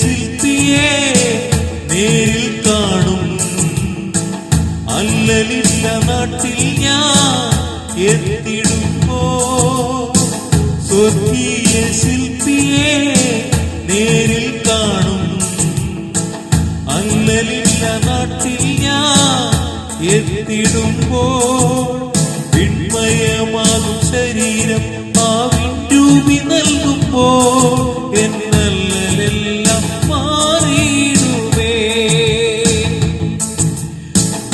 ശില്പിയെ നേരിൽ കാണും. അല്ലലില്ല നാട്ടിൽ ഞാൻ എത്തിടുമ്പോ സ്വർഗീയ ശില്പിയെ നേരിൽ കാണും. അല്ലലില്ല നാട്ടിൽ ഞാൻ എത്തിടുമ്പോൾ വിണ്മയമാകും ശരീരം ആവിൻരൂപി നൽകുമ്പോൾ എന്നല്ലെല്ലാം മാറിയിടുവേ.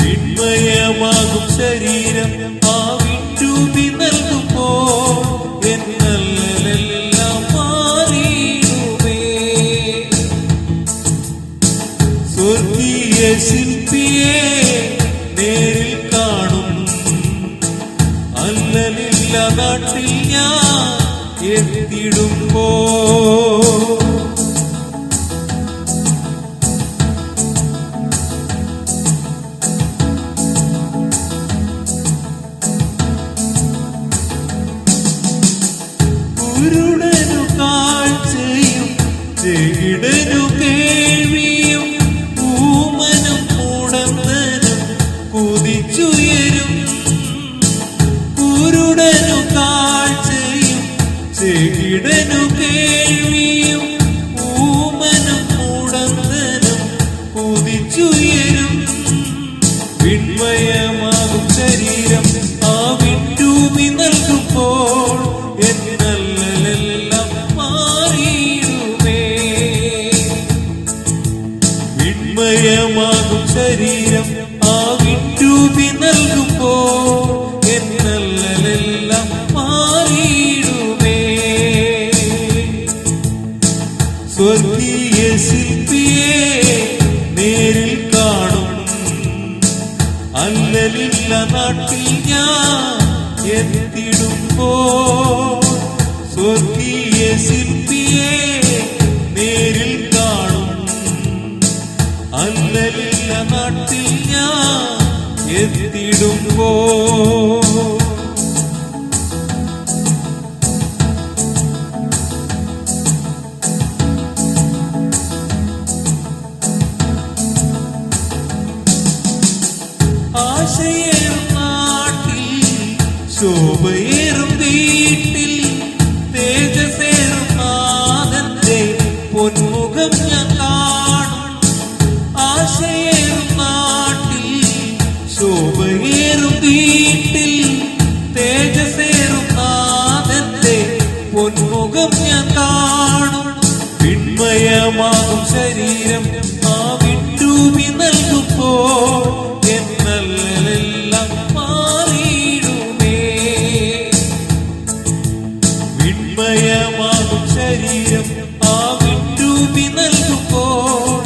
വിണ്മയമാകും ശരീരം ആവിൻരൂപി നൽകുമ്പോൾ എന്നല്ലെല്ലാം മാറിയിടുവേ. സ്വർഗീയ ശില്പിയെ നേരിൽ കാണും. അല്ലലില്ല നാട്ടിൽ ഞാൻ എത്തിടുമ്പോ കുരുടനു കാഴ്ചയും ചെകിടനു കേൾവിയും ഊമനും മുടന്തനും കുതിച്ചുയരും. കുരുടനു കാഴ്ചയും ചെകിടനു കേൾവിയും ഊമനും മുടന്തനും കുതിച്ചുയരും. വിണ്മയമാകും ശരീരം ആവിൻരൂപി നൽകുമ്പോൾ എന്നല്ലെല്ലാം മാറിയിടുമേ. വിണ്മയമാകും ശരീരം ആവിൻരൂപി നൽകുമ്പോൾ എന്നല്ലെല്ലാം മാറിയിടുമേ. സ്വർഗീയ ശില്പിയെ നേരിൽ കാണും. അല്ലലില്ല നാട്ടിൽ ഞാൻ എത്തിടുമ്പോൾ സ്വർഗീയ ശില്പിയെ നേരിൽ കാണും. അല്ലലില്ല നാട്ടിൽ ഞാൻ എത്തിടുമ്പോൾ ആശയേറും നാട്ടിൽ ശോഭയേറും വീട്ടിൽ തേജസേറും നാഥന്റെ പൊന്മുഖം ഞാൻ കാണും. ആശയേറും നാട്ടിൽ ശോഭയേറും വീട്ടിൽ തേജസേറും നാഥന്റെ പൊന്മുഖം ഞാൻ കാണും. വിണ്മയമാകും ശരീരം ആവിൻരൂപി നൽകുമ്പോൾ എന്നല്ലെല്ലാം മാറിയിടുമേ. വിണ്മയമാകും ശരീരം ആവിൻരൂപി നൽകുമ്പോൾ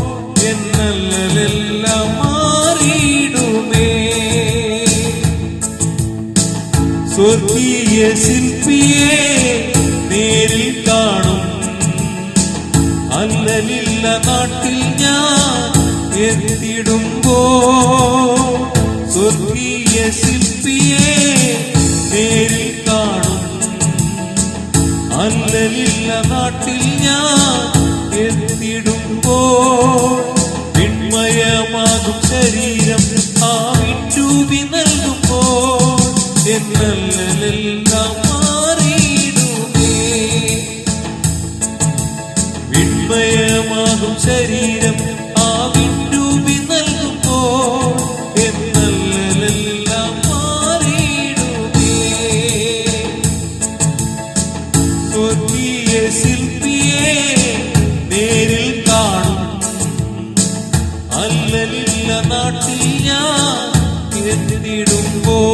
എന്നല്ലെല്ലാം മാറിയിടുമേ. സ്വർഗീയ ശില്പിയെ നേരിൽ കാണും. അല്ലലില്ല നാട്ടിൽ ഞാൻ എത്തിടുമ്പോ സ്വർഗീയ ശില്പിയെ നേരിൽ കാണും. അല്ലലില്ല നാട്ടിൽ ഞാൻ എത്തിടുമ്പോ വിണ്മയമാകും ശരീരം ആവിൻരൂപി നൽകുമ്പോൾ എന്നല്ലെല്ലാം മാറിയിടുമേ. വിണ്മയമാകും ശരീരം ആവിൻരൂപി നൽകുമ്പോൾ എന്നല്ലെല്ലാം മാറിയിടുമേ. സ്വർഗീയ ശില്പിയെ നേരിൽ കാണും. അല്ലലില്ല നാട്ടിൽ ഞാൻ എത്തിടുമ്പോൾ